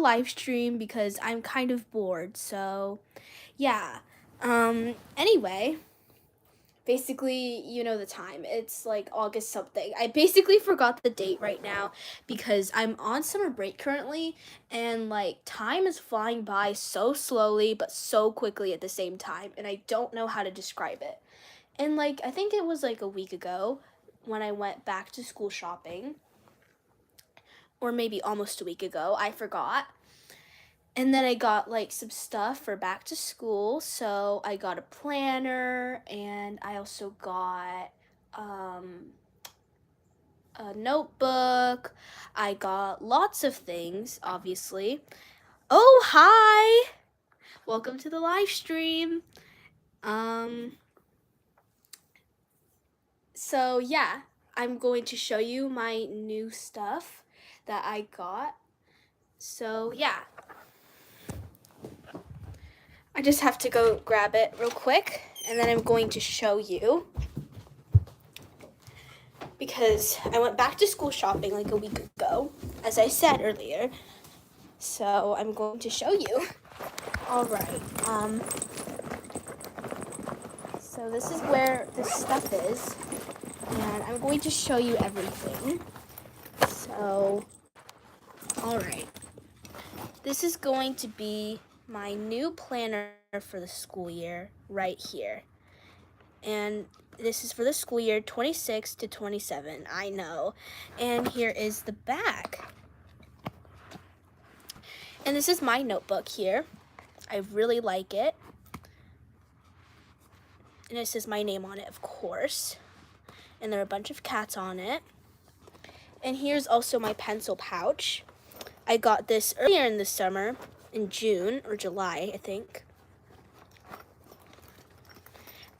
live stream because I'm kind of bored. So, yeah. Anyway, basically, you know the time. It's like August something. I basically forgot the date right now because I'm on summer break currently, and like time is flying by so slowly but so quickly at the same time, and I don't know how to describe it. And like I think it was like a week ago when I went back to school shopping, or maybe almost a week ago. I forgot. And then I got like some stuff for back to school. So I got a planner, and I also got a notebook. I got lots of things, obviously. Oh, hi! Welcome to the live stream. So yeah, I'm going to show you my new stuff that I got. So yeah, I just have to go grab it real quick, and then I'm going to show you because I went back to school shopping like a week ago, as I said earlier. So I'm going to show you. All right. So this is where the stuff is, and I'm going to show you everything. So, all right. This is going to be my new planner for the school year right here. And this is for the school year 26 to 27, I know. And here is the back. And this is my notebook here. I really like it. And it says my name on it, of course. And there are a bunch of cats on it. And here's also my pencil pouch. I got this earlier in the summer, in June or July, I think,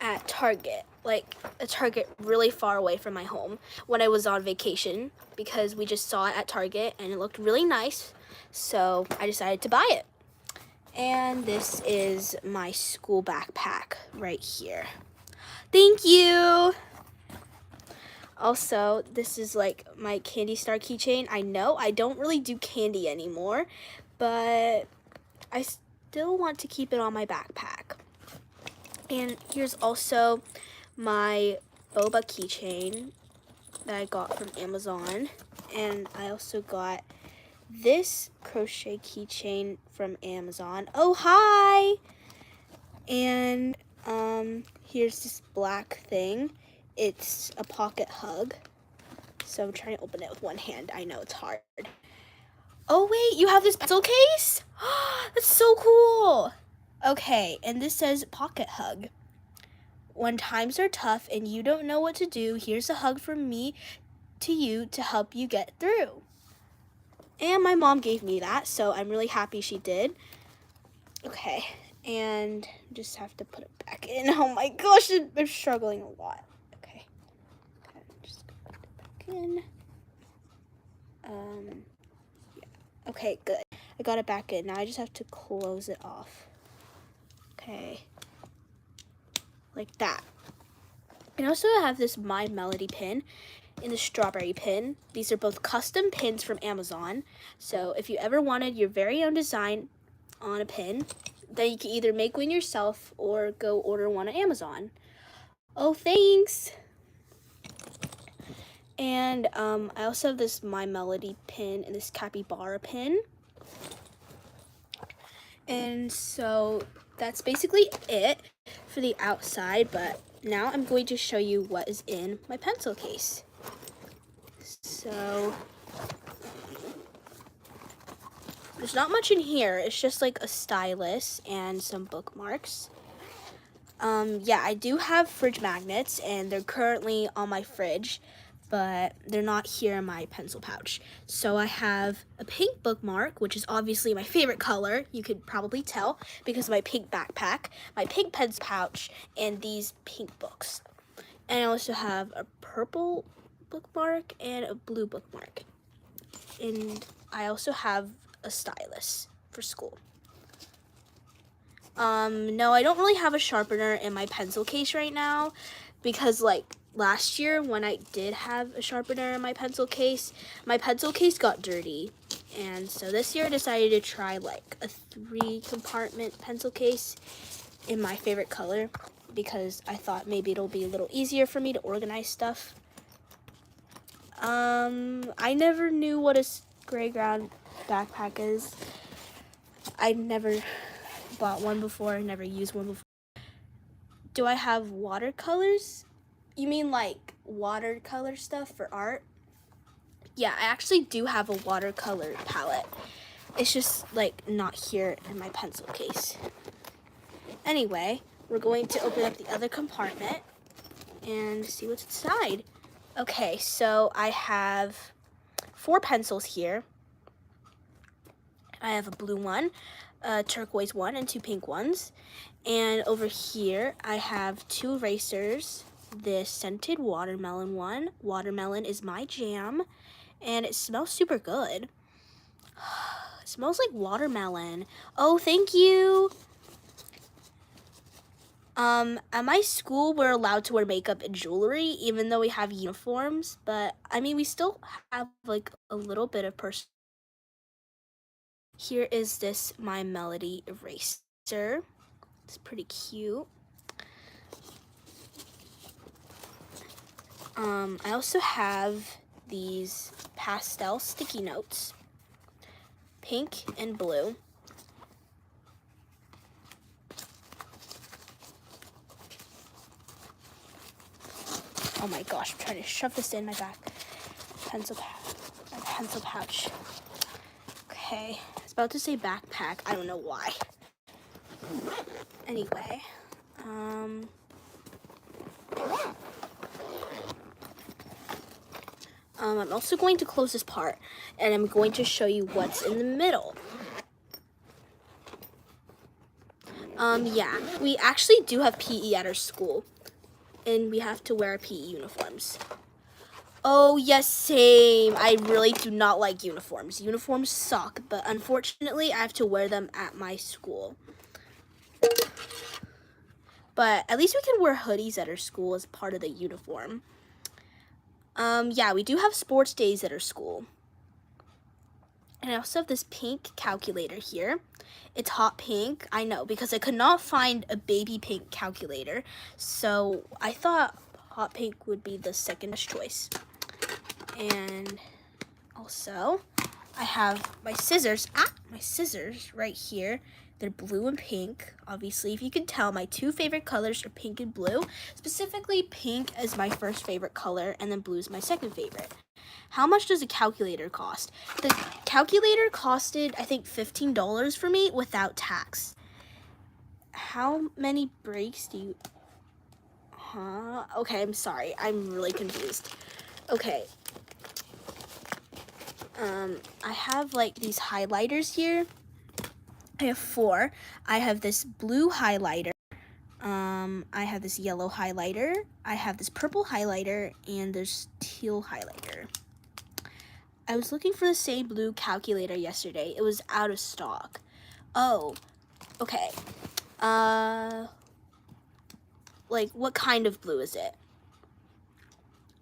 at Target. Like a Target really far away from my home when I was on vacation, because we just saw it at Target and it looked really nice. So I decided to buy it. And this is my school backpack right here. Thank you. Also, this is like my Candy Star keychain. I know I don't really do candy anymore, but I still want to keep it on my backpack. And here's also my boba keychain that I got from Amazon. And I also got this crochet keychain from Amazon. Oh, hi! And here's this black thing. It's a pocket hug. So I'm trying to open it with one hand. I know it's hard. Oh wait, you have this pencil case? That's so cool. Okay, and this says pocket hug. When times are tough and you don't know what to do, here's a hug from me to you to help you get through. And my mom gave me that, so I'm really happy she did. Okay, and just have to put it back in. Oh my gosh, I'm struggling a lot. Okay, just put it back in. Yeah. Okay, good. I got it back in. Now I just have to close it off. Okay, like that. And also I have this My Melody pin and the strawberry pin. These are both custom pins from Amazon. So if you ever wanted your very own design on a pin, then you can either make one yourself or go order one on Amazon. Oh, thanks. And I also have this My Melody pin and this capybara pin. And so that's basically it for the outside, but now I'm going to show you what is in my pencil case. So there's not much in here. It's just like a stylus and some bookmarks. Yeah, I do have fridge magnets, and they're currently on my fridge, but they're not here in my pencil pouch. So I have a pink bookmark, which is obviously my favorite color. You could probably tell because of my pink backpack, my pink pencil pouch, and these pink books. And I also have a purple bookmark and a blue bookmark. And I also have a stylus for school. No, I don't really have a sharpener in my pencil case right now because like last year when I did have a sharpener in my pencil case got dirty. And so this year I decided to try like a 3-compartment pencil case in my favorite color because I thought maybe it'll be a little easier for me to organize stuff. I never knew what a gray ground backpack is. I never bought one before, never used one before. Do I have watercolors? You mean like watercolor stuff for art? Yeah, I actually do have a watercolor palette. It's just like not here in my pencil case. Anyway, we're going to open up the other compartment and see what's inside. Okay, so I have 4 pencils here. I have a blue one, a turquoise one, and 2 pink ones. And over here, I have 2 erasers. This scented watermelon one. Watermelon is my jam, and it smells super good. It smells like watermelon. Oh, thank you. At my school, we're allowed to wear makeup and jewelry, even though we have uniforms. But, I mean, we still have, like, a little bit of personal. Here is this My Melody eraser. It's pretty cute. I also have these pastel sticky notes, pink and blue. Oh my gosh, I'm trying to shove this in my back pencil pouch. Okay, I was about to say backpack. I don't know why. Anyway, I'm also going to close this part, and I'm going to show you what's in the middle. Yeah, we actually do have PE at our school, and we have to wear PE uniforms. Oh, yes, same. I really do not like uniforms. Uniforms suck, but unfortunately, I have to wear them at my school. But at least we can wear hoodies at our school as part of the uniform. Yeah, we do have sports days at our school. And I also have this pink calculator here. It's hot pink, I know, because I could not find a baby pink calculator. So I thought hot pink would be the second best choice. And also, I have my scissors. My scissors right here. They're blue and pink. Obviously, if you can tell, my 2 favorite colors are pink and blue. Specifically, pink is my first favorite color, and then blue is my second favorite. How much does a calculator cost? The calculator costed, I think, $15 for me without tax. How many breaks do you... Okay, I'm sorry. I'm really confused. Okay. I have, like, these highlighters here. I have 4. I have this blue highlighter. I have this yellow highlighter. I have this purple highlighter, and there's teal highlighter. I was looking for the same blue calculator yesterday. It was out of stock. Oh, okay. Like, what kind of blue is it?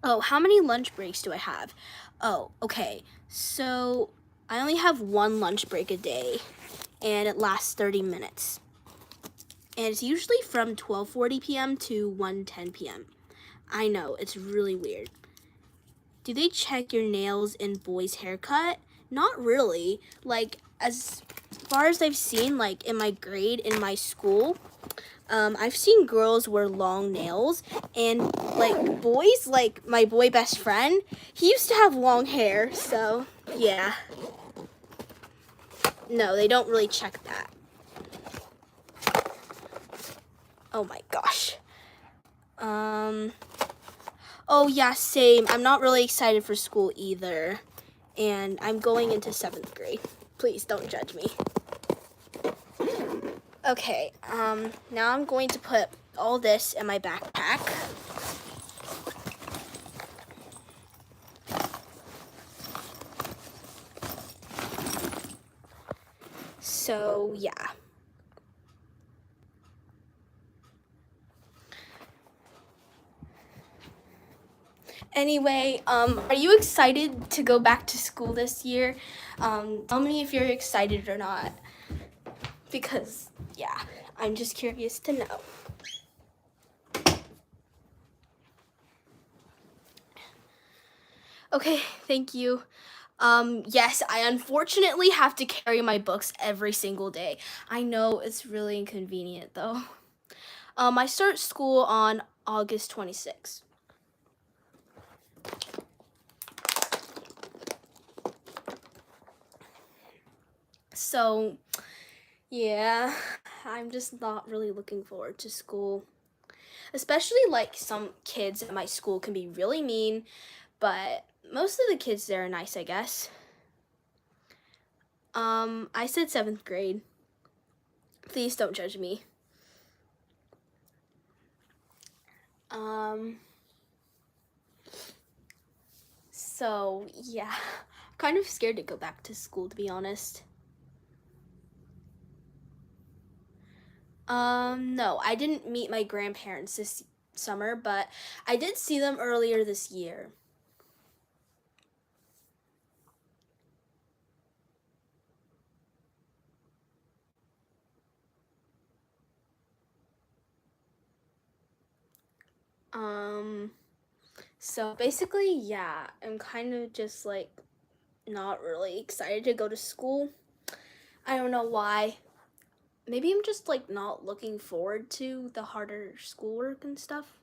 Oh, how many lunch breaks do I have? Oh, okay. So, I only have 1 lunch break a day, and it lasts 30 minutes. And it's usually from 12:40 p.m. to 1:10 p.m. I know, it's really weird. Do they check your nails in boys' haircut? Not really. Like, as far as I've seen, like, in my grade, in my school, I've seen girls wear long nails, and, like, boys, like, my boy best friend, he used to have long hair, so, yeah. No, they don't really check that. Oh my gosh. Oh yeah, same. I'm not really excited for school either. And I'm going into 7th grade. Please don't judge me. Okay, now I'm going to put all this in my backpack. So, yeah. Anyway, are you excited to go back to school this year? Tell me if you're excited or not. Because, yeah, I'm just curious to know. Okay, thank you. Yes, I unfortunately have to carry my books every single day. I know it's really inconvenient though. I start school on August 26th. So, yeah, I'm just not really looking forward to school. Especially like some kids at my school can be really mean, but most of the kids there are nice, I guess. I said 7th grade. Please don't judge me. So yeah, kind of scared to go back to school, to be honest. No, I didn't meet my grandparents this summer, but I did see them earlier this year. Um, so basically, yeah, I'm kind of just like not really excited to go to school. I don't know why. Maybe I'm just like not looking forward to the harder schoolwork and stuff.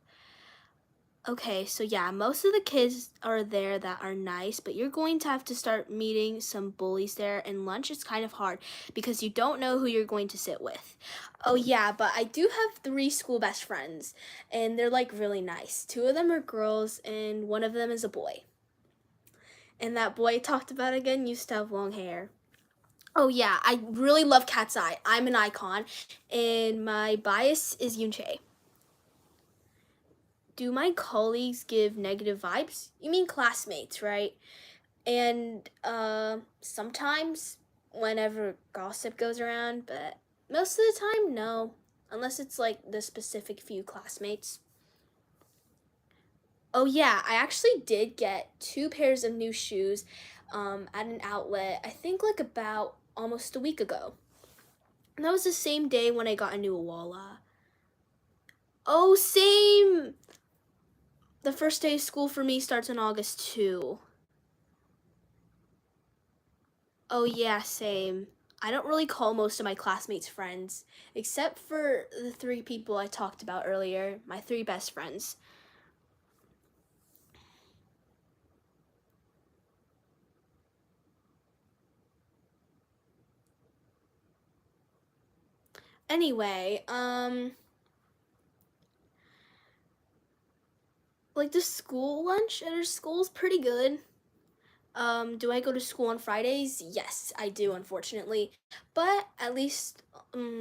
Okay, so yeah, most of the kids are there that are nice, but you're going to have to start meeting some bullies there, and lunch is kind of hard because you don't know who you're going to sit with. Oh yeah, but I do have 3 school best friends, and they're like really nice. 2 of them are girls, and one of them is a boy. And that boy I talked about again used to have long hair. Oh yeah, I really love Cat's Eye. I'm an icon, and my bias is Yoonchae. Do my colleagues give negative vibes? You mean classmates, right? And sometimes whenever gossip goes around, but most of the time, no. Unless it's like the specific few classmates. Oh yeah, I actually did get 2 pairs of new shoes at an outlet, I think like about almost a week ago. And that was the same day when I got a new Awala. Oh, same! The first day of school for me starts on August 2. Oh yeah, same. I don't really call most of my classmates friends, except for the 3 people I talked about earlier, my 3 best friends. Anyway, like the school lunch at our school is pretty good. Do I go to school on Fridays? Yes, I do, unfortunately. But at least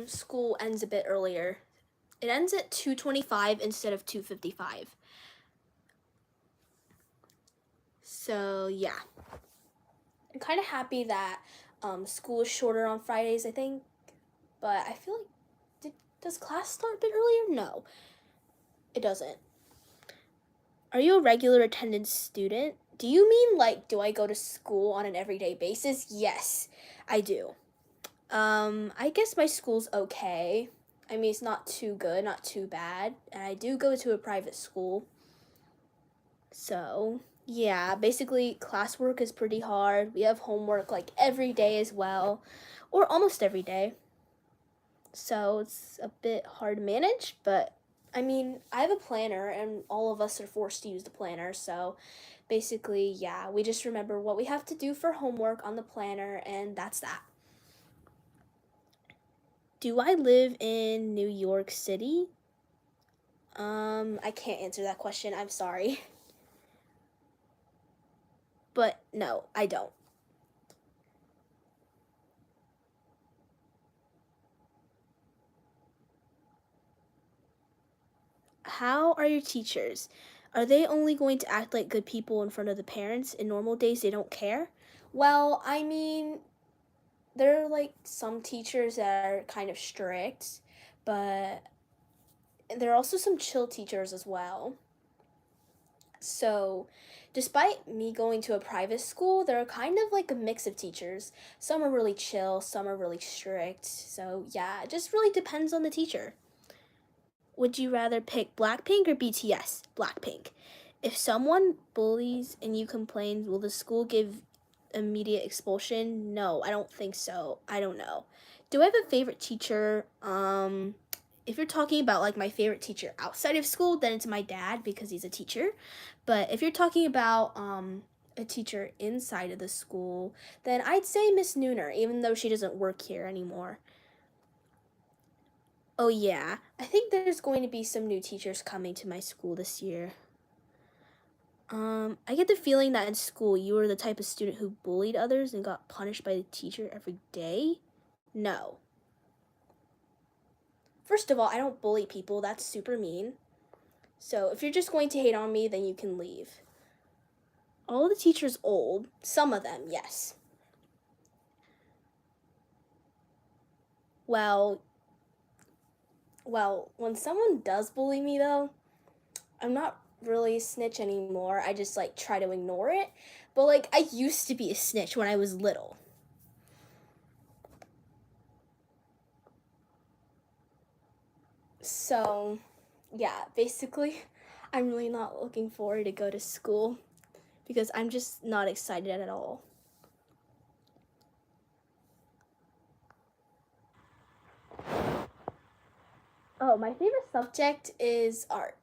school ends a bit earlier. It ends at 2:25 instead of 2:55. So, yeah. I'm kind of happy that school is shorter on Fridays, I think. But I feel like, does class start a bit earlier? No, it doesn't. Are you a regular attendance student? Do you mean like, do I go to school on an everyday basis? Yes, I do. I guess my school's okay. I mean, it's not too good, not too bad. And I do go to a private school. So, yeah, basically, classwork is pretty hard. We have homework like every day as well, or almost every day. So, it's a bit hard to manage, but I mean, I have a planner, and all of us are forced to use the planner. So, basically, yeah, we just remember what we have to do for homework on the planner, and that's that. Do I live in New York City? I can't answer that question. I'm sorry. But no, I don't. How are your teachers? Are they only going to act like good people in front of the parents? In normal days, they don't care? Well, I mean, there are like some teachers that are kind of strict, but there are also some chill teachers as well. So, despite me going to a private school, they're kind of like a mix of teachers. Some are really chill, some are really strict. So, yeah, it just really depends on the teacher. Would you rather pick Blackpink or BTS? Blackpink. If someone bullies and you complain, will the school give immediate expulsion? No, I don't think so. I don't know. Do I have a favorite teacher? If you're talking about like my favorite teacher outside of school, then it's my dad because he's a teacher. But if you're talking about a teacher inside of the school, then I'd say Miss Nooner, even though she doesn't work here anymore. Oh yeah, I think there's going to be some new teachers coming to my school this year. I get the feeling that in school you were the type of student who bullied others and got punished by the teacher every day. No. First of all, I don't bully people. That's super mean. So if you're just going to hate on me, then you can leave. All the teachers old. Some of them, yes. Well, when someone does bully me though, I'm not really a snitch anymore. I just like try to ignore it. But like I used to be a snitch when I was little. So, yeah, basically I'm really not looking forward to go to school because I'm just not excited at all. Oh, my favorite subject is art.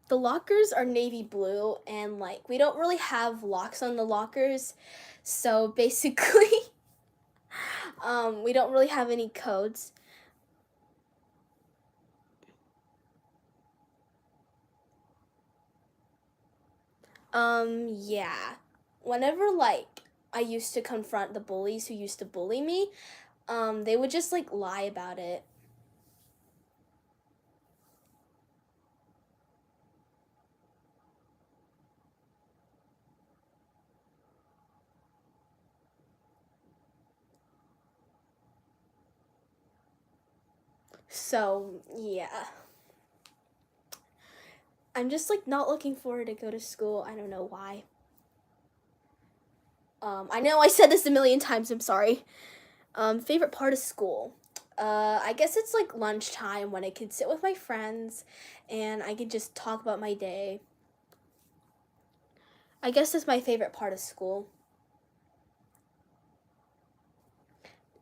The lockers are navy blue and like we don't really have locks on the lockers. So basically we don't really have any codes. Yeah. Whenever like I used to confront the bullies who used to bully me, they would just like lie about it. So, yeah. I'm just like not looking forward to go to school. I don't know why. I know I said this a million times. I'm sorry. Favorite part of school. I guess it's like lunchtime when I could sit with my friends and I could just talk about my day. I guess that's my favorite part of school.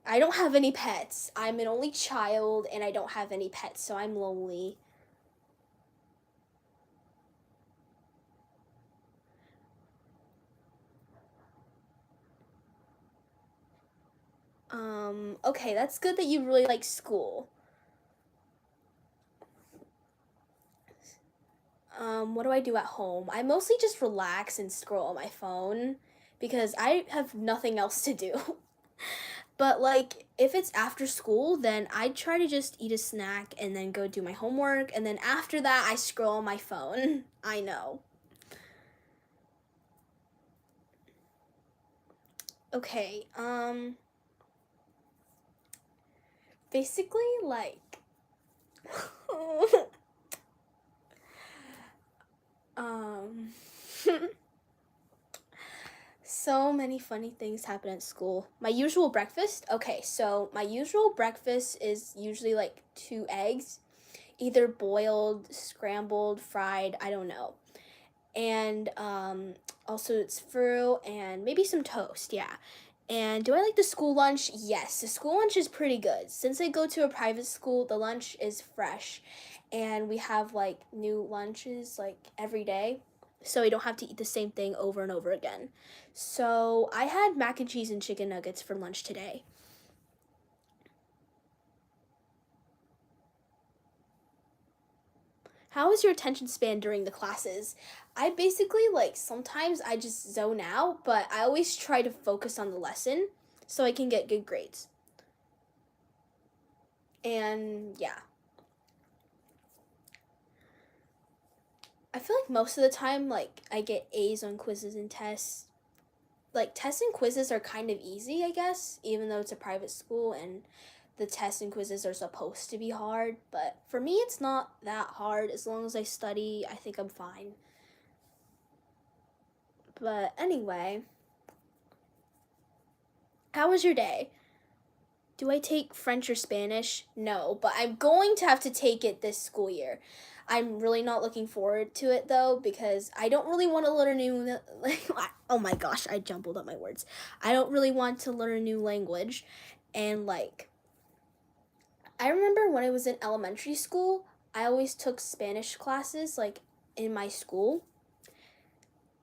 I don't have any pets. I'm an only child and I don't have any pets, so I'm lonely. Okay, that's good that you really like school. What do I do at home? I mostly just relax and scroll on my phone because I have nothing else to do. But like if it's after school, then I try to just eat a snack and then go do my homework and then after that I scroll on my phone. I know. Okay. Basically like um so many funny things happen at school. My usual breakfast. Okay, so my usual breakfast is usually like 2 eggs, either boiled, scrambled, fried, I don't know. And also it's fruit and maybe some toast, yeah. And do I like the school lunch? Yes, the school lunch is pretty good. Since I go to a private school, the lunch is fresh and we have like new lunches like every day. So we don't have to eat the same thing over and over again. So I had mac and cheese and chicken nuggets for lunch today. How is your attention span during the classes? I basically like sometimes I just zone out, but I always try to focus on the lesson so I can get good grades. And yeah, I feel like most of the time like I get A's on quizzes and tests. Like tests and quizzes are kind of easy, I guess, even though it's a private school and the tests and quizzes are supposed to be hard, but for me it's not that hard. As long as I study, I think I'm fine. But anyway, how was your day? Do I take French or Spanish? No, but I'm going to have to take it this school year. I'm really not looking forward to it though, because I don't really want to learn a new oh my gosh, I jumbled up my words. I don't really want to learn a new language. And like, I remember when I was in elementary school, I always took Spanish classes like in my school.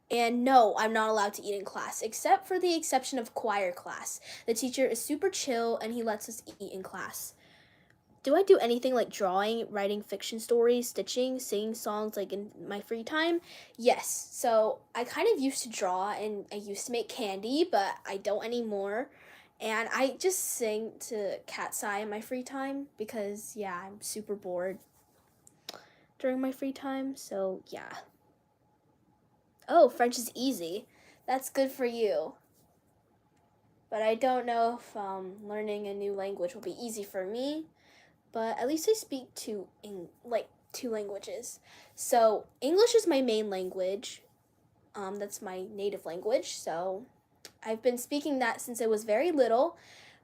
And no, I'm not allowed to eat in class, except for the exception of choir class. The teacher is super chill and he lets us eat in class. Do I do anything like drawing, writing fiction stories, stitching, singing songs like in my free time? Yes. So I kind of used to draw and I used to make candy, but I don't anymore. And I just sing to Cat's Eye in my free time because, yeah, I'm super bored during my free time. So, yeah. Oh, French is easy. That's good for you. But I don't know if learning a new language will be easy for me. But at least I speak two languages. So English is my main language. That's my native language. So I've been speaking that since I was very little,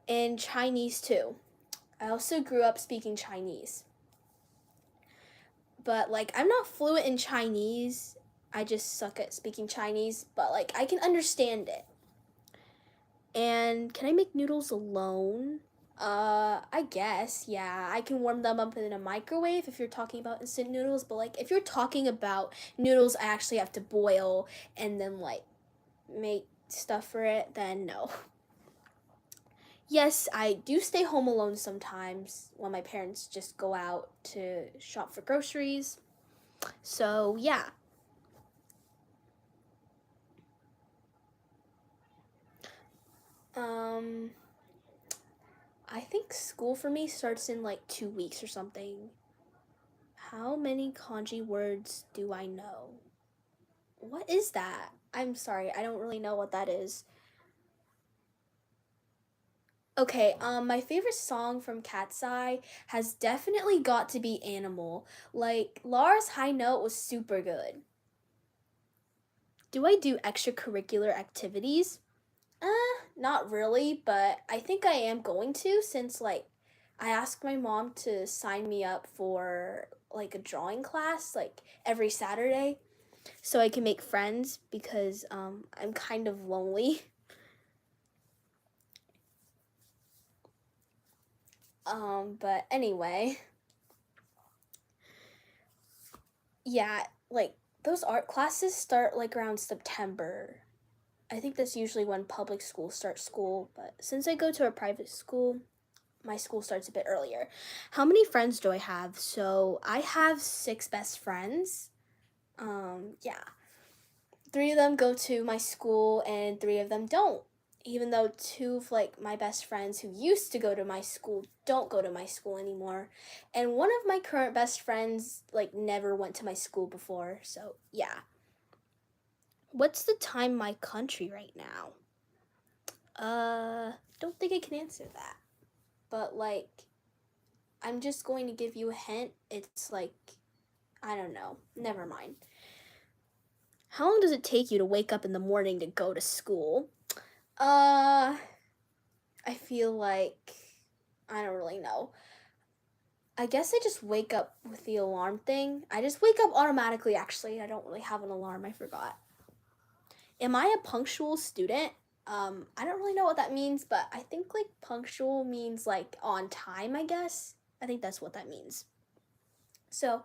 and Chinese too. I also grew up speaking Chinese. But like I'm not fluent in Chinese. I just suck at speaking Chinese, but like I can understand it. And can I make noodles alone? I guess, yeah. I can warm them up in a microwave if you're talking about instant noodles, but like if you're talking about noodles I actually have to boil and then like make stuff for it, then no. Yes, I do stay home alone sometimes when my parents just go out to shop for groceries. So, yeah. Um, I think school for me starts in like 2 weeks or something. How many kanji words do I know? What is that? I'm sorry, I don't really know what that is. Okay, my favorite song from Cat's Eye has definitely got to be Animal. Like, Lara's high note was super good. Do I do extracurricular activities? Not really, but I think I am going to since like I asked my mom to sign me up for like a drawing class like every Saturday so I can make friends because I'm kind of lonely. But anyway, yeah, like those art classes start like around September. I think that's usually when public schools start school, but since I go to a private school, my school starts a bit earlier. How many friends do I have? So I have 6 best friends. Yeah. 3 of them go to my school and 3 of them don't. Even though 2 of my best friends who used to go to my school don't go to my school anymore. And one of my current best friends never went to my school before. So yeah. What's the time in my country right now? Don't think I can answer that. But I'm just going to give you a hint. It's I don't know. Never mind. How long does it take you to wake up in the morning to go to school? I feel like I don't really know. I guess I just wake up with the alarm thing. I just wake up automatically, actually. I don't really have an alarm. I forgot. Am I a punctual student? I don't really know what that means, but I think punctual means on time, I guess. I think that's what that means. So,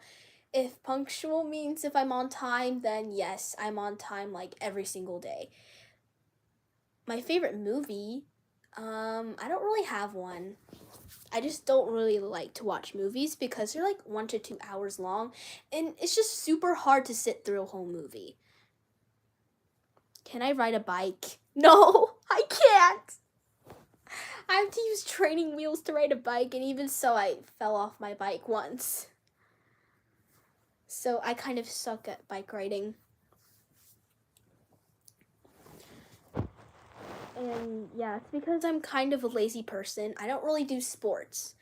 if punctual means if I'm on time, then yes, I'm on time every single day. My favorite movie, I don't really have one. I just don't really like to watch movies because they're 1 to 2 hours long, and it's just super hard to sit through a whole movie. Can I ride a bike? No, I can't. I have to use training wheels to ride a bike, and even so, I fell off my bike once. So I kind of suck at bike riding. And yeah, it's because I'm kind of a lazy person. I don't really do sports.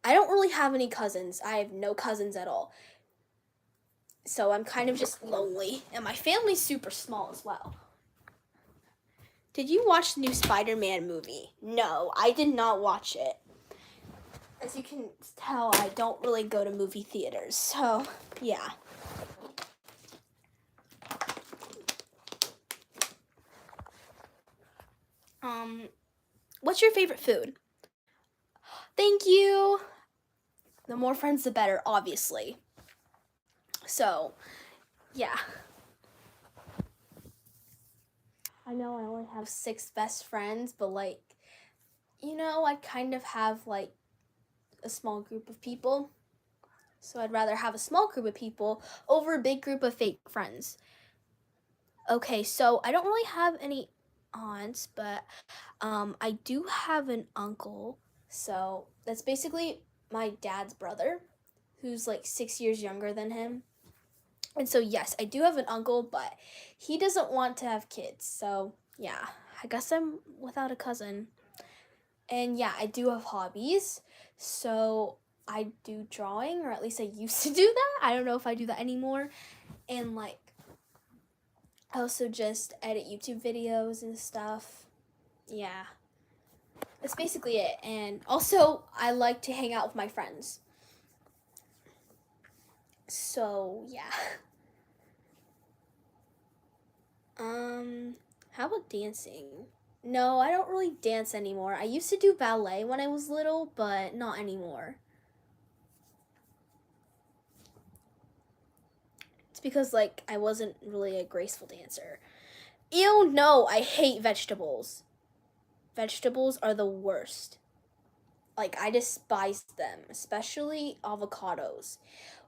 I don't really have any cousins. I have no cousins at all. So I'm kind of just lonely. And my family's super small as well. Did you watch the new Spider-Man movie? No, I did not watch it. As you can tell, I don't really go to movie theaters. So, yeah. What's your favorite food? Thank you. The more friends, the better, obviously. So, yeah. I know I only have 6 best friends, but like, I kind of have like a small group of people. So I'd rather have a small group of people over a big group of fake friends. Okay, so I don't really have any aunts, but I do have an uncle. So that's basically my dad's brother, who's like 6 years younger than him. And so, yes, I do have an uncle, but he doesn't want to have kids. So, yeah, I guess I'm without a cousin. And yeah, I do have hobbies. So, I do drawing, or at least I used to do that. I don't know if I do that anymore. And like, I also just edit YouTube videos and stuff. Yeah, that's basically it. And also, I like to hang out with my friends. So, yeah. How about dancing? No, I don't really dance anymore. I used to do ballet when I was little, but not anymore. It's because, like, I wasn't really a graceful dancer. Ew, no, I hate vegetables. Vegetables are the worst. Like, I despise them, especially avocados.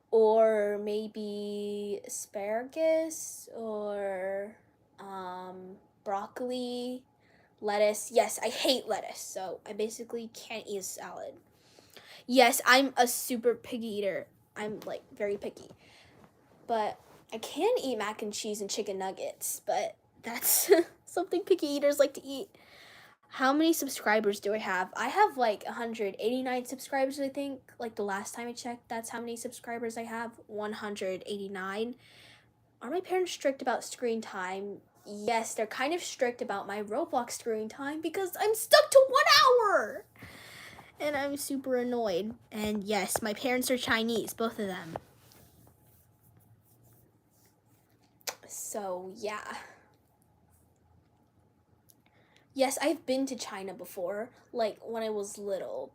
Or maybe asparagus or broccoli, lettuce. Yes, I hate lettuce, so I basically can't eat a salad. Yes, I'm a super picky eater. I'm like very picky. But I can eat mac and cheese and chicken nuggets, but that's something picky eaters like to eat. How many subscribers do I have? I have like 189 subscribers, I think. Like the last time I checked, that's how many subscribers I have. 189. Are my parents strict about screen time? Yes, they're kind of strict about my Roblox screen time because I'm stuck to 1 hour. And I'm super annoyed. And yes, my parents are Chinese, both of them. So, yeah. Yes, I've been to China before, like when I was little,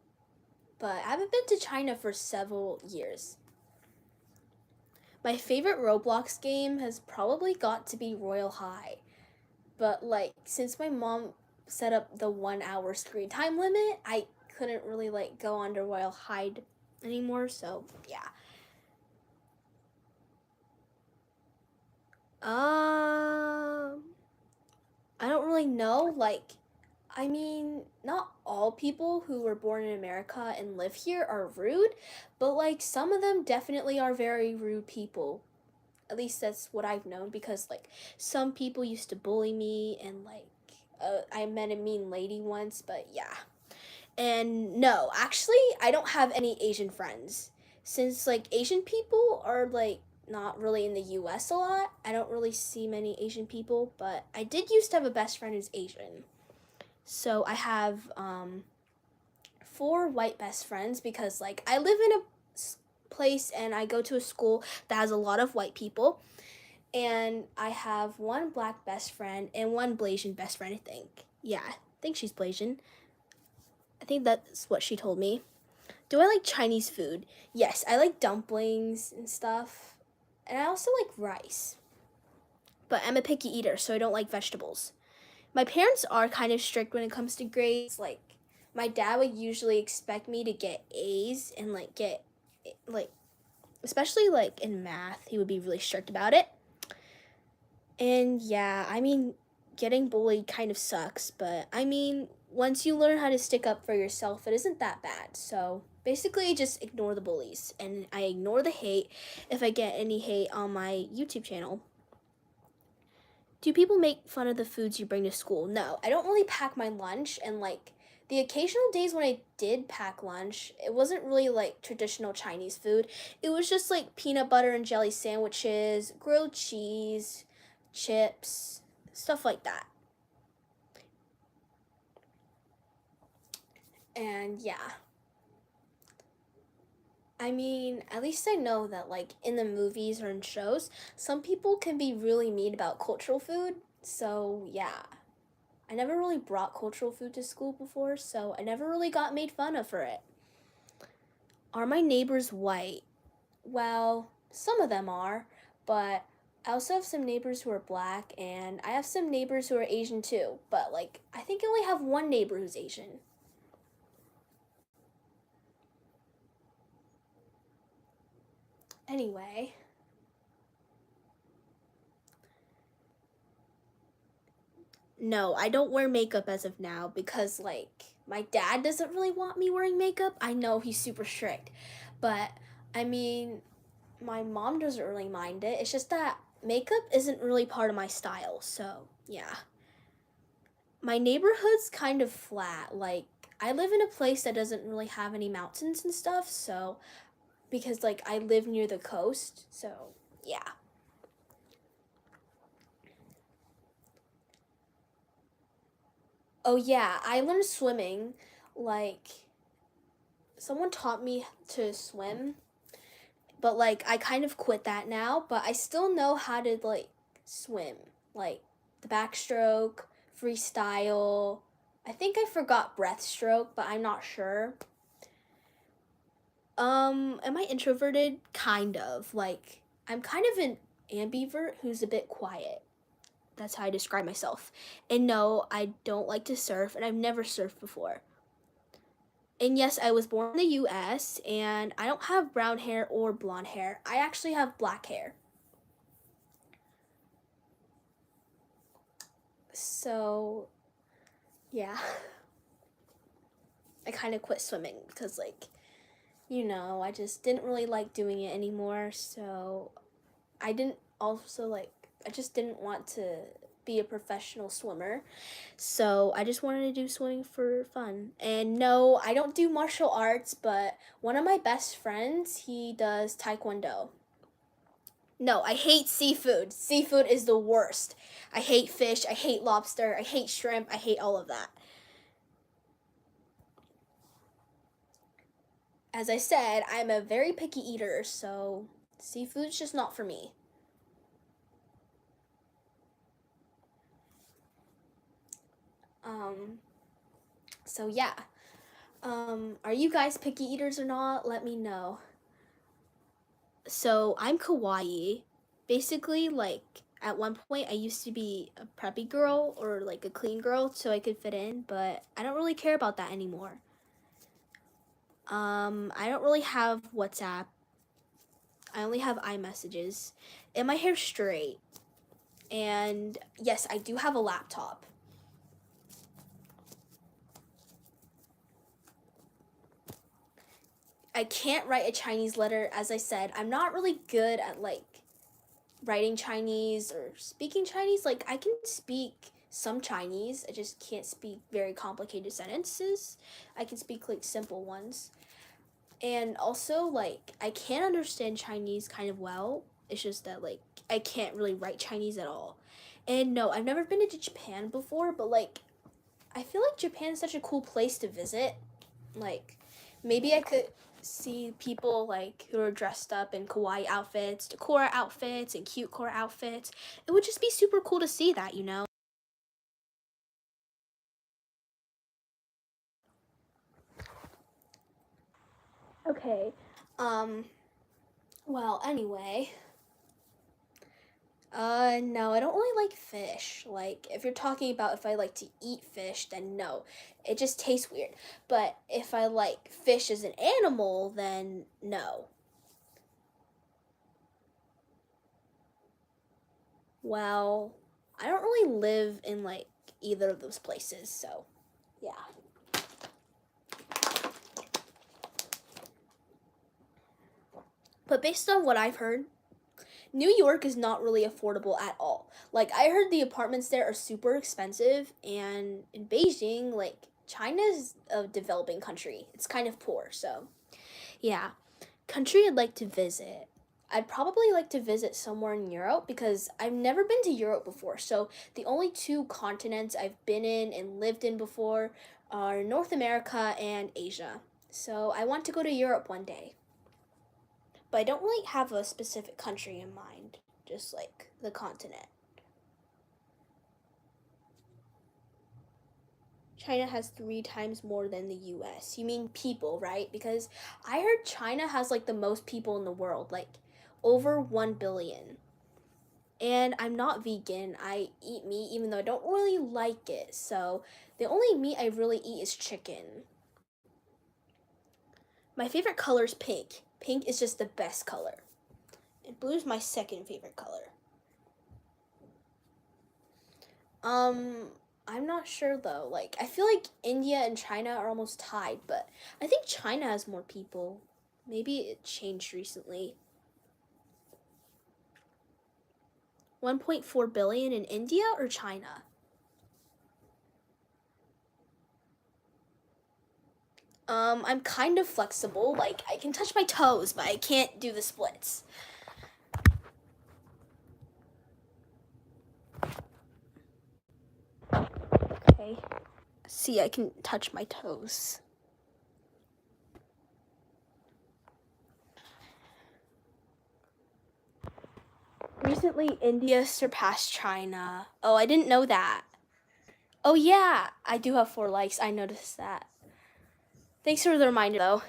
but I haven't been to China for several years. My favorite Roblox game has probably got to be Royal High, but like since my mom set up the 1 hour screen time limit, I couldn't really like go on to Royal High anymore, so yeah. I don't really know, like I mean, not all people who were born in America and live here are rude, but like some of them definitely are very rude people. At least that's what I've known because like some people used to bully me and like I met a mean lady once, but yeah. And no, actually, I don't have any Asian friends. Since like Asian people are like not really in the US a lot, I don't really see many Asian people, but I did used to have a best friend who's Asian. So I have 4 white best friends because like I live in a place and I go to a school that has a lot of white people. And I have 1 black best friend and 1 Blasian best friend, I think. Yeah, I think she's Blasian. I think that's what she told me. Do I like Chinese food? Yes, I like dumplings and stuff. And I also like rice. But I'm a picky eater, so I don't like vegetables. My parents are kind of strict when it comes to grades. Like, my dad would usually expect me to get A's and like get like especially like in math, he would be really strict about it. And yeah, I mean, getting bullied kind of sucks, but I mean, once you learn how to stick up for yourself, it isn't that bad. So basically, just ignore the bullies, and I ignore the hate if I get any hate on my YouTube channel. Do people make fun of the foods you bring to school? No, I don't really pack my lunch, and like the occasional days when I did pack lunch, it wasn't really like traditional Chinese food. It was just like peanut butter and jelly sandwiches, grilled cheese, chips, stuff like that. And yeah. I mean, at least I know that, like, in the movies or in shows, some people can be really mean about cultural food. So, yeah. I never really brought cultural food to school before, so I never really got made fun of for it. Are my neighbors white? Well, some of them are, but I also have some neighbors who are black, and I have some neighbors who are Asian too. But, like, I think I only have one neighbor who's Asian. Anyway. No, I don't wear makeup as of now because like my dad doesn't really want me wearing makeup. I know he's super strict. But I mean, my mom doesn't really mind it. It's just that makeup isn't really part of my style. So, yeah. My neighborhood's kind of flat. Like I live in a place that doesn't really have any mountains and stuff, so because like I live near the coast. So, yeah. Oh yeah, I learned swimming like someone taught me to swim, but like I kind of quit that now, but I still know how to like swim. Like the backstroke, freestyle. I think I forgot breaststroke, but I'm not sure. Am I introverted? Kind of. Like I'm kind of an ambivert who's a bit quiet. That's how I describe myself. And no, I don't like to surf, and I've never surfed before. And yes, I was born in the US and I don't have brown hair or blonde hair. I actually have black hair. So, yeah. I kind of quit swimming because, like, I just didn't really like doing it anymore. So, I didn't also, like, I just didn't want to be a professional swimmer. So, I just wanted to do swimming for fun. And no, I don't do martial arts, but one of my best friends, he does taekwondo. No, I hate seafood. Seafood is the worst. I hate fish, I hate lobster, I hate shrimp, I hate all of that. As I said, I'm a very picky eater, so seafood's just not for me. Um, so yeah. Are you guys picky eaters or not? Let me know. So I'm kawaii. Basically, like at one point I used to be a preppy girl or like a clean girl so I could fit in, but I don't really care about that anymore. I don't really have WhatsApp. I only have iMessages. And my hair's straight. And yes, I do have a laptop. I can't write a Chinese letter. As I said, I'm not really good at like writing Chinese or speaking Chinese. Like I can speak some Chinese. I just can't speak very complicated sentences. I can speak like simple ones. And also like I can understand Chinese kind of well. It's just that like I can't really write Chinese at all. And no, I've never been to Japan before, but like I feel like Japan is such a cool place to visit. Like maybe I could see people like who are dressed up in kawaii outfits, decor outfits, and cute core outfits. It would just be super cool to see that. Okay. Um well, anyway, no, I don't really like fish. Like, if you're talking about if I like to eat fish, then no. It just tastes weird. But if I like fish as an animal, then no. Well, I don't really live in like either of those places, so yeah. But based on what I've heard, New York is not really affordable at all. Like, I heard the apartments there are super expensive, and in Beijing, like, China's a developing country. It's kind of poor, so yeah. Country I'd like to visit. I'd probably like to visit somewhere in Europe because I've never been to Europe before. So the only two continents I've been in and lived in before are North America and Asia. So I want to go to Europe one day. But I don't really have a specific country in mind, just like the continent. China has 3 times more than the US. You mean people, right? Because I heard China has like the most people in the world, like over 1 billion. And I'm not vegan. I eat meat even though I don't really like it. So the only meat I really eat is chicken. My favorite color is pink. Pink is just the best color. And blue is my second favorite color. I'm not sure though. Like, I feel like India and China are almost tied, but I think China has more people. Maybe it changed recently. 1.4 billion in India or China? I'm kind of flexible. Like, I can touch my toes, but I can't do the splits. Okay. See, I can touch my toes. Recently, India surpassed China. Oh, I didn't know that. Oh, yeah, I do have 4 likes. I noticed that. Thanks for the reminder, though.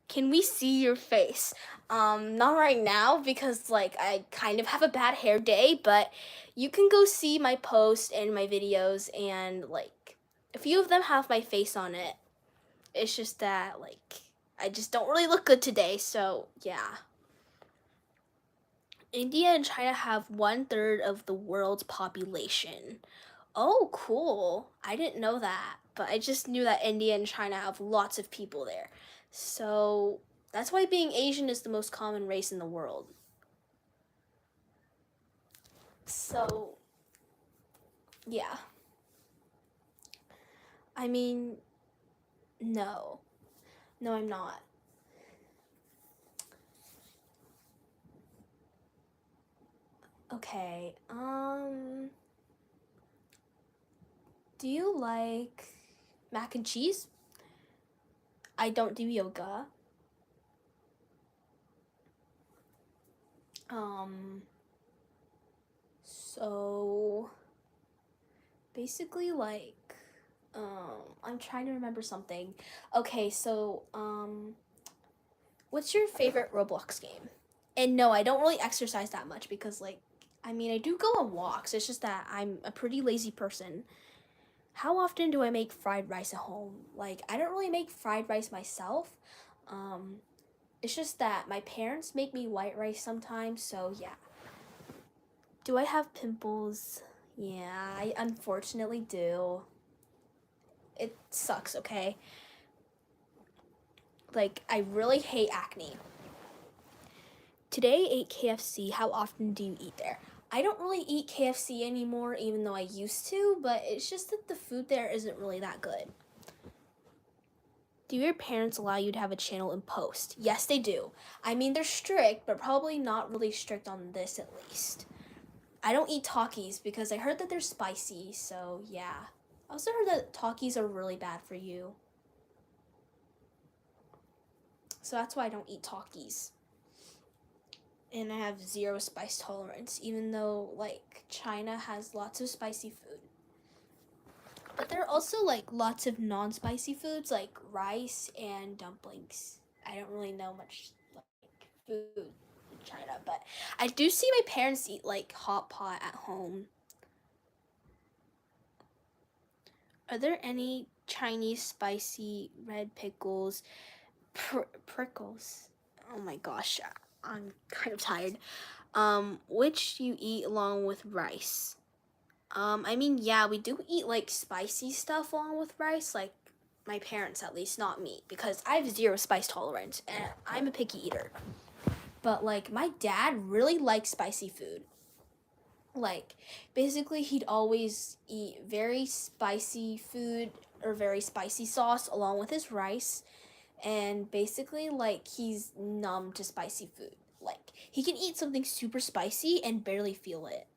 Can we see your face? Not right now because like I kind of have a bad hair day, but you can go see my posts and my videos, and like a few of them have my face on it. It's just that like I just don't really look good today, so yeah. India and China have 1/3 of the world's population. Oh, cool. I didn't know that, but I just knew that India and China have lots of people there. So that's why being Asian is the most common race in the world. So, yeah. I mean, no. No, I'm not. Okay. Do you like mac and cheese? I don't do yoga. So basically like I'm trying to remember something. Okay, so what's your favorite Roblox game? And no, I don't really exercise that much because like I mean, I do go on walks. It's just that I'm a pretty lazy person. How often do I make fried rice at home? Like, I don't really make fried rice myself. Um, it's just that my parents make me white rice sometimes, so yeah. Do I have pimples? Yeah, I unfortunately do. It sucks, okay? Like, I really hate acne. Today ate KFC. How often do you eat there? I don't really eat KFC anymore, even though I used to, but it's just that the food there isn't really that good. Do your parents allow you to have a channel and post? Yes, they do. I mean, they're strict, but probably not really strict on this at least. I don't eat Takis because I heard that they're spicy, so yeah. I also heard that Takis are really bad for you. So that's why I don't eat Takis. And I have 0 spice tolerance, even though, like, China has lots of spicy food. But there are also, like, lots of non-spicy foods, like rice and dumplings. I don't really know much, like, food in China, but I do see my parents eat, like, hot pot at home. Are there any Chinese spicy red pickles, prickles? Oh my gosh, I'm kind of tired. Which you eat along with rice? I mean, yeah, we do eat like spicy stuff along with rice, like my parents at least, not me, because I have zero spice tolerance and I'm a picky eater. But like my dad really likes spicy food. Like basically he'd always eat very spicy food or very spicy sauce along with his rice, and basically like he's numb to spicy food. Like he can eat something super spicy and barely feel it.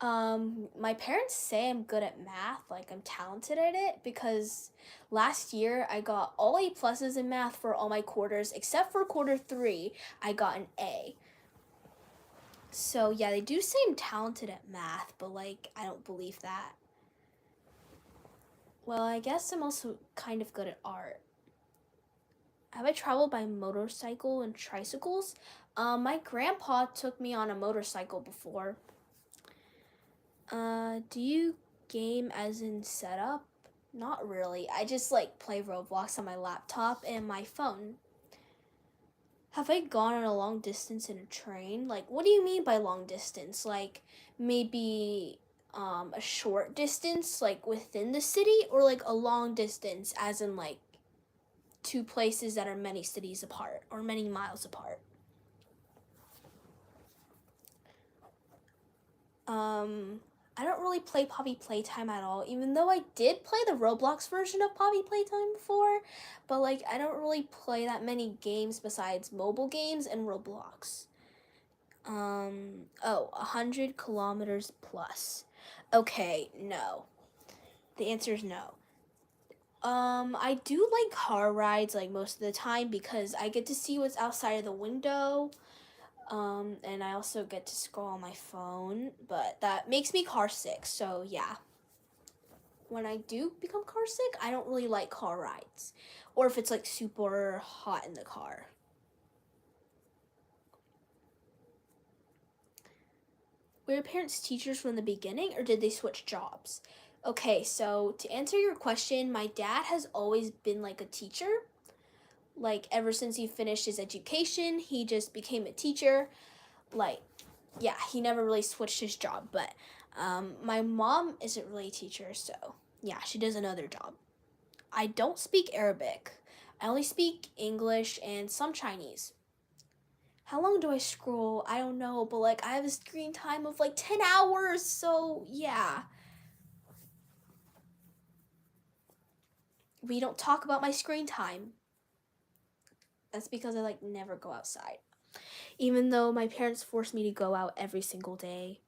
My parents say I'm good at math, like I'm talented at it, because last year I got all A pluses in math for all my quarters, except for quarter 3, I got an A. So yeah, they do say I'm talented at math, but like I don't believe that. Well, I guess I'm also kind of good at art. Have I traveled by motorcycle and tricycles? My grandpa took me on a motorcycle before. Do you game as in setup? Not really. I just like play Roblox on my laptop and my phone. Have I gone on a long distance in a train? Like, what do you mean by long distance? Like, maybe a short distance, like within the city, or like a long distance, as in like two places that are many cities apart or many miles apart? I don't really play Poppy Playtime at all, even though I did play the Roblox version of Poppy Playtime before, but like I don't really play that many games besides mobile games and Roblox. 100 kilometers plus. Okay, no. The answer is no. I do like car rides like most of the time because I get to see what's outside of the window. And I also get to scroll on my phone, but that makes me car sick, so yeah. When I do become car sick, I don't really like car rides, or if it's like super hot in the car. Were your parents teachers from the beginning, or did they switch jobs? Okay, so to answer your question, my dad has always been like a teacher. Like ever since he finished his education, he just became a teacher. Like, yeah, he never really switched his job, but my mom isn't really a teacher, so yeah, she does another job. I don't speak Arabic. I only speak English and some Chinese. How long do I scroll? I don't know, but like I have a screen time of like 10 hours, so yeah. We don't talk about my screen time. That's because I like never go outside. Even though my parents force me to go out every single day.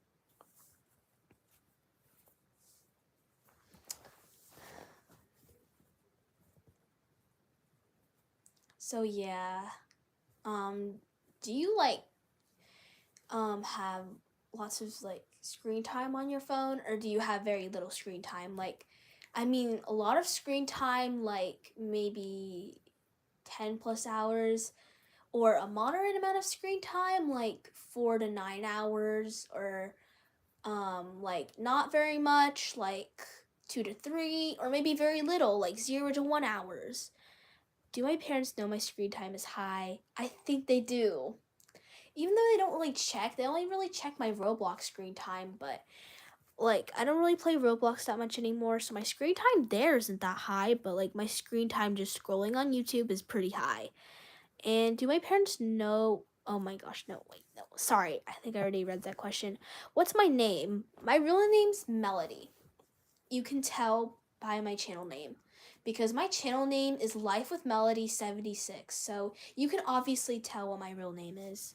So yeah. Do you like have lots of like screen time on your phone, or do you have very little screen time? Like I mean a lot of screen time, like maybe 10 plus hours, or a moderate amount of screen time like 4 to 9 hours, or like not very much, like 2 to 3, or maybe very little like 0 to 1 hours. Do my parents know my screen time is high? I think they do. Even though they don't really check, they only really check my Roblox screen time, but like I don't really play Roblox that much anymore, so my screen time there isn't that high, but like my screen time just scrolling on YouTube is pretty high. And do my parents know? Oh my gosh, no, wait, no. Sorry, I think I already read that question. What's my name? My real name's Melody. You can tell by my channel name, because my channel name is Life with Melody 76. So you can obviously tell what my real name is.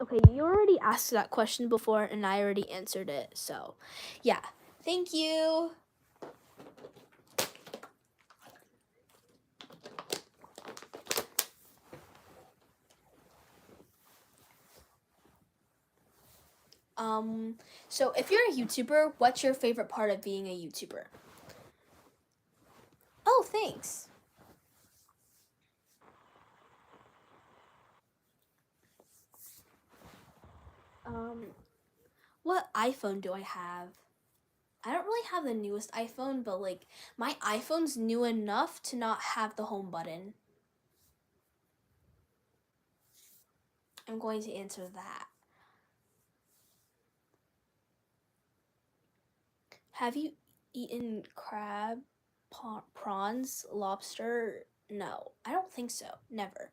Okay, you already asked that question before and I already answered it. So, yeah. Thank you. So if you're a YouTuber, what's your favorite part of being a YouTuber? Oh, thanks. Um, what iPhone do I have? I don't really have the newest iPhone, but like my iPhone's new enough to not have the home button. I'm going to answer that. Have you eaten crab, prawns, lobster? No, I don't think so. Never.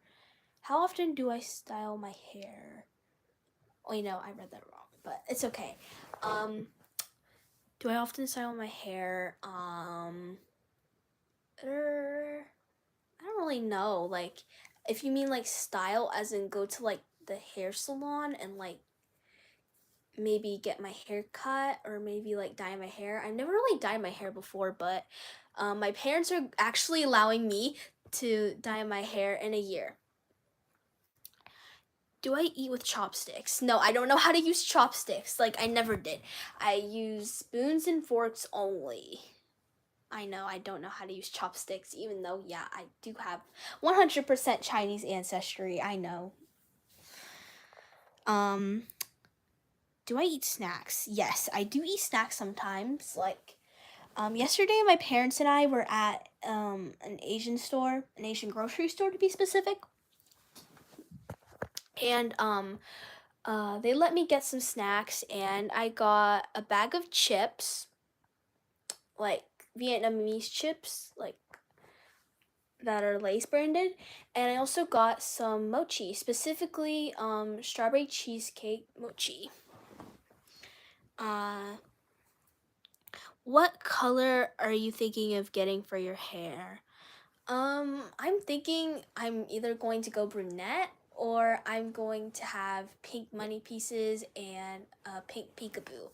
How often do I style my hair? Oh, I read that wrong, but it's okay. Do I often style my hair? I don't really know. Like, if you mean like style, as in go to like the hair salon and like maybe get my hair cut or maybe like dye my hair. I've never really dyed my hair before, but my parents are actually allowing me to dye my hair in a year. Do I eat with chopsticks? No, I don't know how to use chopsticks. Like, I never did. I use spoons and forks only. I know I don't know how to use chopsticks, even though, yeah, I do have 100% Chinese ancestry. I know. Do I eat snacks? Yes, I do eat snacks sometimes. Like, yesterday my parents and I were at an Asian store, an Asian grocery store to be specific. And they let me get some snacks, and I got a bag of chips, like Vietnamese chips, like that are Lay's branded, and I also got some mochi, specifically strawberry cheesecake mochi. What color are you thinking of getting for your hair? I'm thinking I'm either going to go brunette or I'm going to have pink money pieces and a pink peekaboo.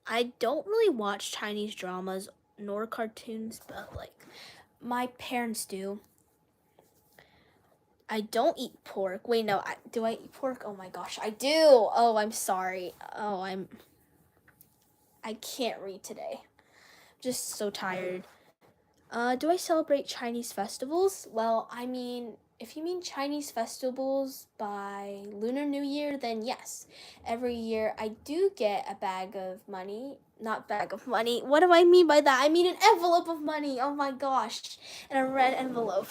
I don't really watch Chinese dramas nor cartoons, but like my parents do. I don't eat pork. Wait, no, do I eat pork? Oh my gosh, I do. Oh, I'm sorry. I can't read today. Just so tired. Do I celebrate Chinese festivals? Well, I mean, if you mean Chinese festivals by Lunar New Year, then yes. Every year I do get a bag of money. Not bag of money. What do I mean by that? I mean an envelope of money. Oh my gosh. And a red envelope.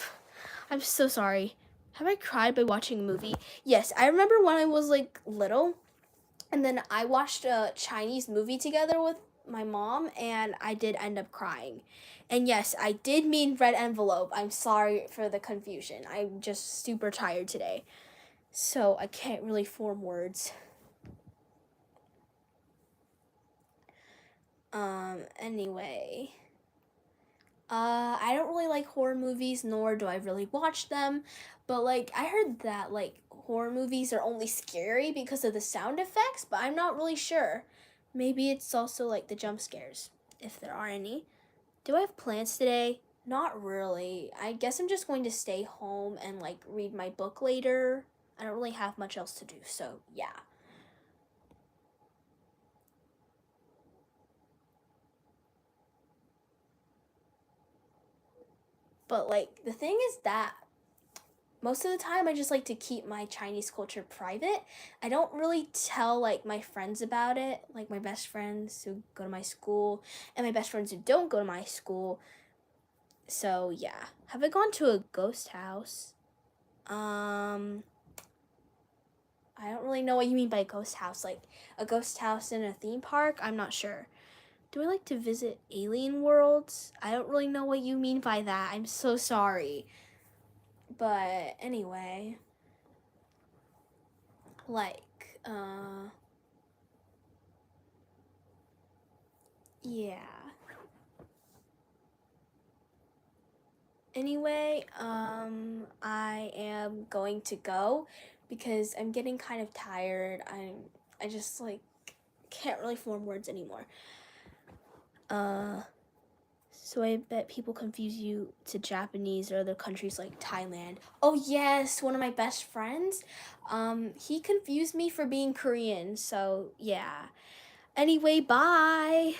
I'm so sorry. Have I cried by watching a movie? Yes, I remember when I was like little, and then I watched a Chinese movie together with my mom, and I did end up crying. And yes, I did mean red envelope. I'm sorry for the confusion. I'm just super tired today, so I can't really form words. Anyway. I don't really like horror movies, nor do I really watch them. But like, I heard that like horror movies are only scary because of the sound effects, but I'm not really sure. Maybe it's also like the jump scares, if there are any. Do I have plans today? Not really. I guess I'm just going to stay home and like read my book later. I don't really have much else to do, so yeah. But like, the thing is that most of the time I just like to keep my Chinese culture private. I don't really tell like my friends about it, like my best friends who go to my school and my best friends who don't go to my school. So yeah. Have I gone to a ghost house? I don't really know what you mean by ghost house. Like a ghost house in a theme park? I'm not sure. Do I like to visit alien worlds? I don't really know what you mean by that. I'm so sorry. But anyway, like, yeah. Anyway, I am going to go because I'm getting kind of tired. I just like can't really form words anymore. So I bet people confuse you to Japanese or other countries like Thailand. Oh yes, one of my best friends, he confused me for being Korean. So yeah. Anyway, bye.